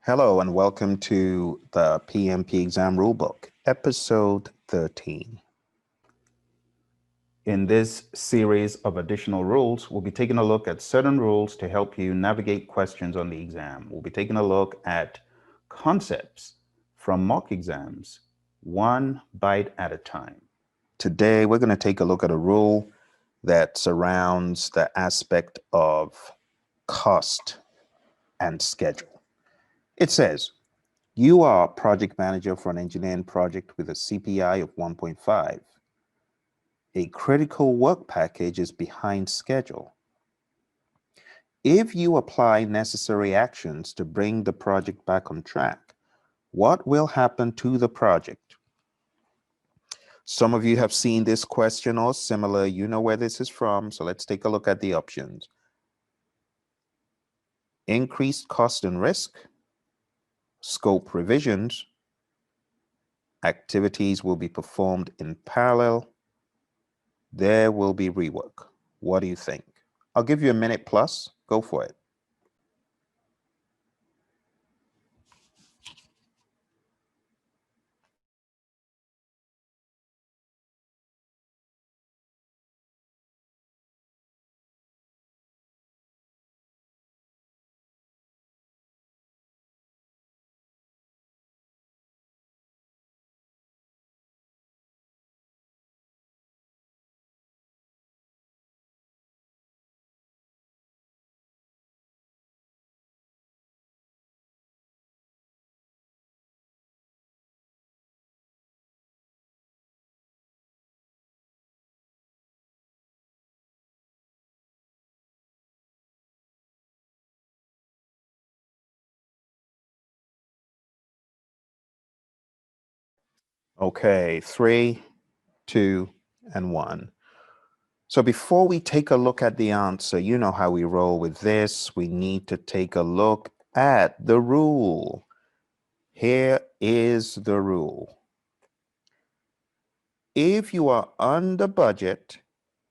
Hello and welcome to the PMP exam rulebook, episode 13. In this series of additional rules, we'll be taking a look at certain rules to help you navigate questions on the exam. We'll be taking a look at concepts from mock exams, one bite at a time. Today, we're going to take a look at a rule that surrounds the aspect of cost and schedule. It says, you are project manager for an engineering project with a CPI of 1.5. A critical work package is behind schedule. If you apply necessary actions to bring the project back on track, what will happen to the project? Some of you have seen this question or similar. You know where this is from, so let's take a look at the options. Increased cost and risk, scope revisions, activities will be performed in parallel, there will be rework. What do you think? I'll give you a minute plus. Go for it. Okay, 3, 2, and 1. So before we take a look at the answer, you know how we roll with this. We need to take a look at the rule. Here is the rule. If you are under budget,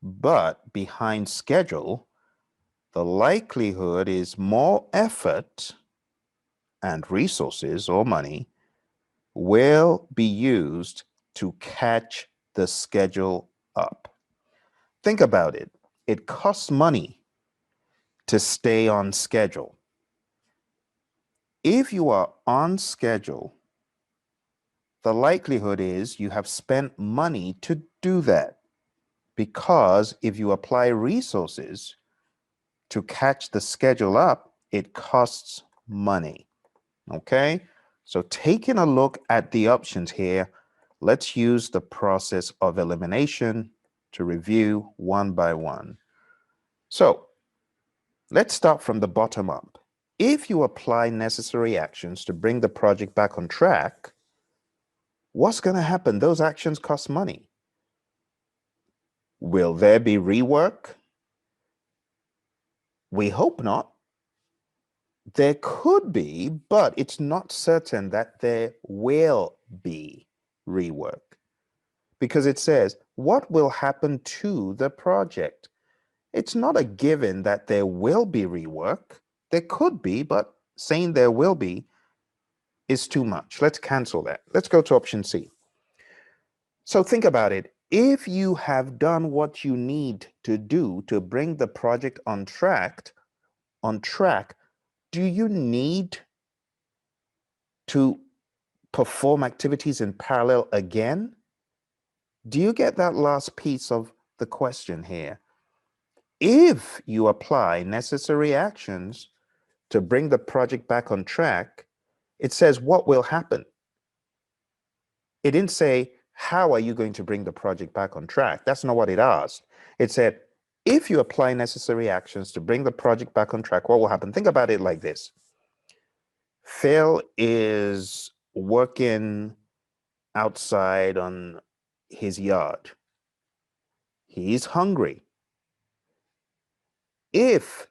but behind schedule, the likelihood is more effort and resources or money will be used to catch the schedule up. Think about it. It costs money to stay on schedule. If you are on schedule, the likelihood is you have spent money to do that, because if you apply resources to catch the schedule up, it costs money. Okay? So taking a look at the options here, let's use the process of elimination to review one by one. So let's start from the bottom up. If you apply necessary actions to bring the project back on track, what's going to happen? Those actions cost money. Will there be rework? We hope not. There could be, but it's not certain that there will be rework, because it says, what will happen to the project? It's not a given that there will be rework. There could be, but saying there will be is too much. Let's cancel that. Let's go to option C. So think about it. If you have done what you need to do to bring the project on track, do you need to perform activities in parallel again? Do you get that last piece of the question here? If you apply necessary actions to bring the project back on track, it says what will happen. It didn't say, how are you going to bring the project back on track? That's not what it asked. It said, if you apply necessary actions to bring the project back on track, what will happen? Think about it like this. Phil is working outside on his yard. He's hungry. If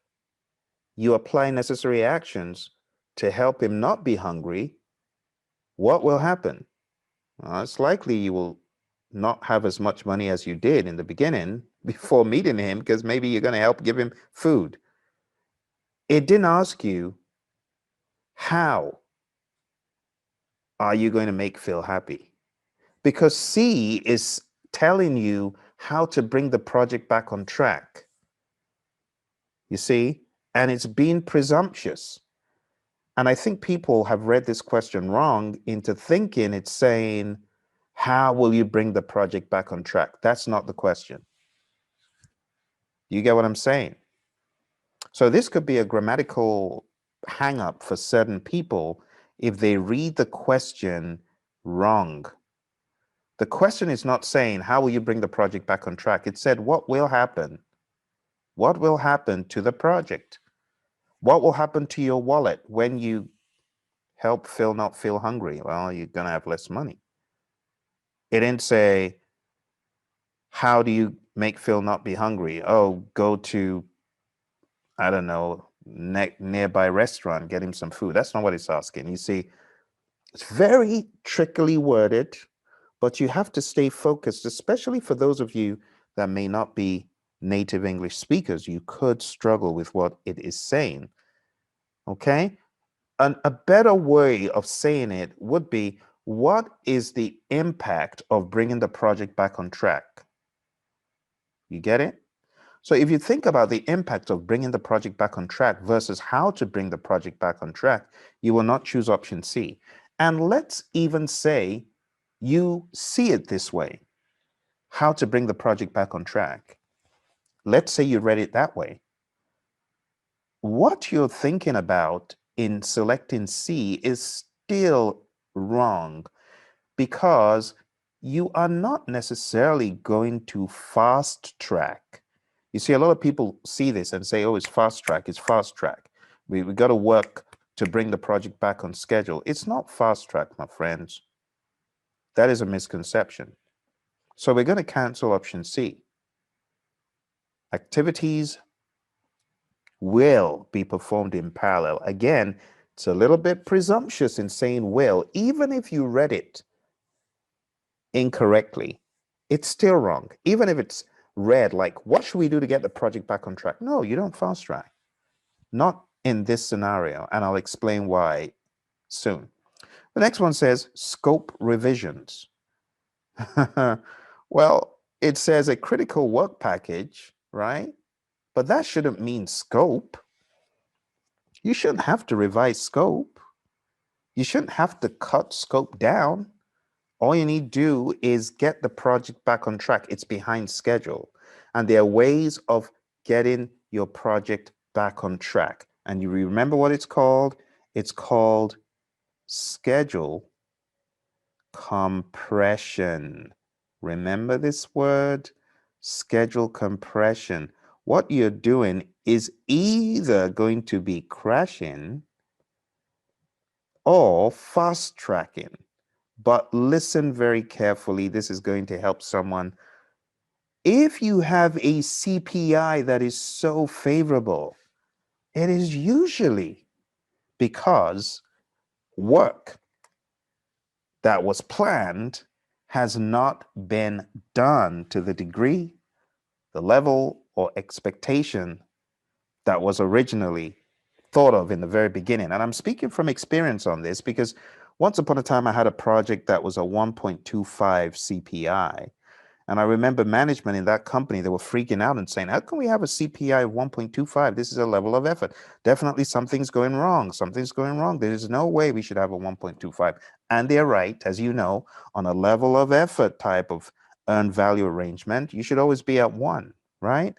you apply necessary actions to help him not be hungry, what will happen? It's likely you will not have as much money as you did in the beginning before meeting him, because maybe you're going to help give him food. It didn't ask you how are you going to make Phil happy? Because C is telling you how to bring the project back on track. You see? And it's being presumptuous. And I think people have read this question wrong into thinking it's saying, how will you bring the project back on track? That's not the question. You get what I'm saying? So this could be a grammatical hang up for certain people if they read the question wrong. The question is not saying, how will you bring the project back on track? It said, what will happen? What will happen to the project? What will happen to your wallet when you help Phil not feel hungry? Well, you're going to have less money. It didn't say, how do you make Phil not be hungry? Oh, go to, I don't know, nearby restaurant, get him some food. That's not what it's asking. You see, it's very trickily worded, but you have to stay focused, especially for those of you that may not be native English speakers. You could struggle with what it is saying. Okay? A better way of saying it would be, what is the impact of bringing the project back on track? You get it? So if you think about the impact of bringing the project back on track versus how to bring the project back on track, you will not choose option C. And let's even say you see it this way, how to bring the project back on track. Let's say you read it that way. What you're thinking about in selecting C is still wrong, because you are not necessarily going to fast track. You see, a lot of people see this and say, oh, it's fast track, it's fast track. We got to work to bring the project back on schedule. It's not fast track, my friends. That is a misconception. So we're going to cancel option C. Activities will be performed in parallel. Again, it's a little bit presumptuous in saying will. Even if you read it incorrectly, it's still wrong. Even if it's read like, what should we do to get the project back on track? No, you don't fast track. Not in this scenario, and I'll explain why soon. The next one says scope revisions. Well, it says a critical work package, right? But that shouldn't mean scope. You shouldn't have to revise scope. You shouldn't have to cut scope down. All you need to do is get the project back on track. It's behind schedule. And there are ways of getting your project back on track. And you remember what it's called? It's called schedule compression. Remember this word? Schedule compression. What you're doing is either going to be crashing or fast tracking. But listen very carefully. This is going to help someone. If you have a CPI that is so favorable, it is usually because work that was planned has not been done to the degree, the level, or expectation that was originally thought of in the very beginning. And I'm speaking from experience on this because once upon a time I had a project that was a 1.25 CPI. And I remember management in that company, they were freaking out and saying, how can we have a CPI of 1.25? This is a level of effort. Definitely something's going wrong. Something's going wrong. There is no way we should have a 1.25. And they're right, as you know, on a level of effort type of earned value arrangement, you should always be at 1, right?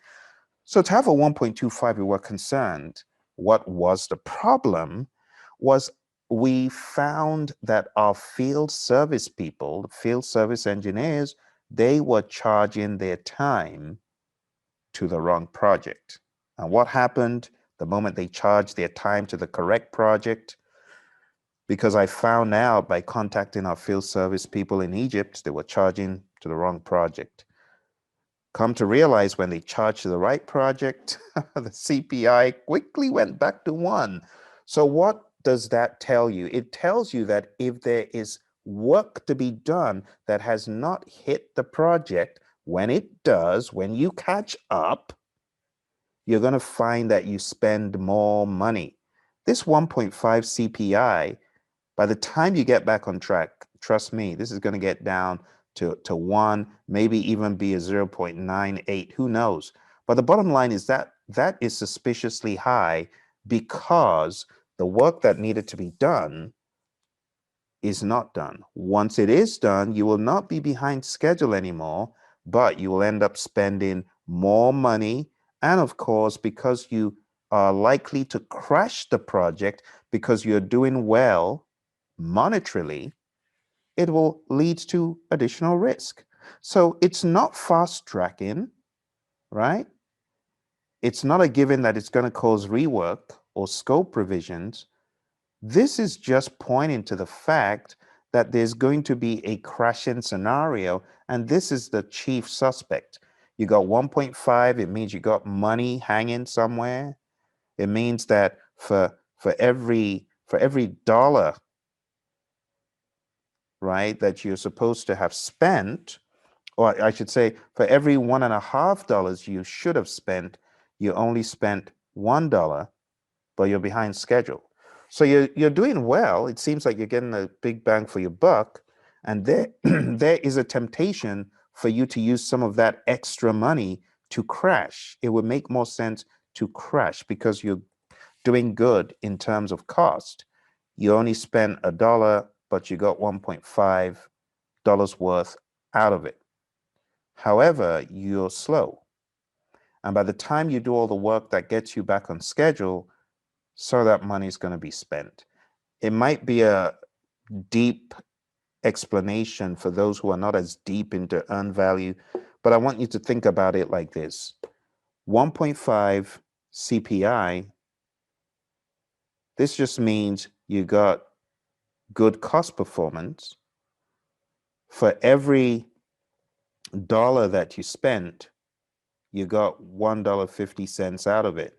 So to have a 1.25, we were concerned. What was the problem was we found that our field service people, the field service engineers, they were charging their time to the wrong project. And what happened the moment they charged their time to the correct project? Because I found out by contacting our field service people in Egypt, they were charging to the wrong project. Come to realize when they charged to the right project, the CPI quickly went back to 1. So what does that tell you? It tells you that if there is work to be done that has not hit the project, when it does, when you catch up, you're going to find that you spend more money. This 1.5 CPI By the time you get back on track, trust me, this is going to get down to 1, maybe even be a 0.98. Who knows? But the bottom line is that that is suspiciously high because the work that needed to be done is not done. Once it is done, you will not be behind schedule anymore, but you will end up spending more money. And of course, because you are likely to crash the project because you're doing well monetarily, it will lead to additional risk. So it's not fast tracking, right? It's not a given that it's going to cause rework or scope revisions. This is just pointing to the fact that there's going to be a crashing scenario, and this is the chief suspect. You got 1.5, it means you got money hanging somewhere. It means that for every dollar, right, that you're supposed to have spent, or I should say, for every $1.50 you should have spent, you only spent $1, but you're behind schedule. So you're doing well. It seems like you're getting a big bang for your buck, and there there is a temptation for you to use some of that extra money to crash. It would make more sense to crash because you're doing good in terms of cost. You only spent a dollar, but you got $1.5 worth out of it. However, you're slow. And by the time you do all the work that gets you back on schedule, so that money is going to be spent. It might be a deep explanation for those who are not as deep into earned value, but I want you to think about it like this. 1.5 CPI, this just means you got good cost performance. For every dollar that you spent, you got $1.50 out of it,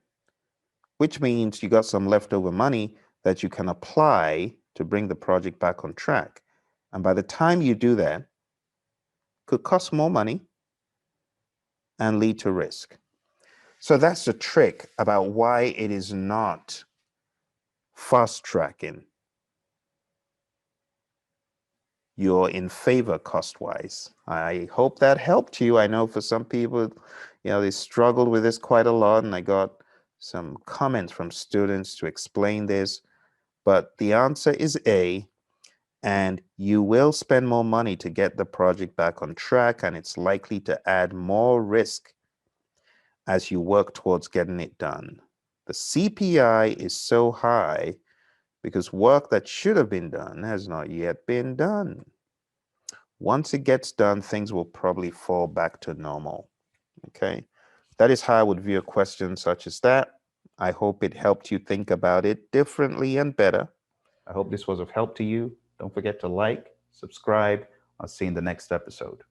which means you got some leftover money that you can apply to bring the project back on track. And by the time you do that, could cost more money and lead to risk. So that's the trick about why it is not fast tracking. You're in favor cost wise. I hope that helped you. I know for some people, they struggled with this quite a lot, and I got some comments from students to explain this. But the answer is A, and you will spend more money to get the project back on track, and it's likely to add more risk as you work towards getting it done. The CPI is so high because work that should have been done has not yet been done. Once it gets done, things will probably fall back to normal. Okay, that is how I would view a question such as that. I hope it helped you think about it differently and better. I hope this was of help to you. Don't forget to like, subscribe. I'll see you in the next episode.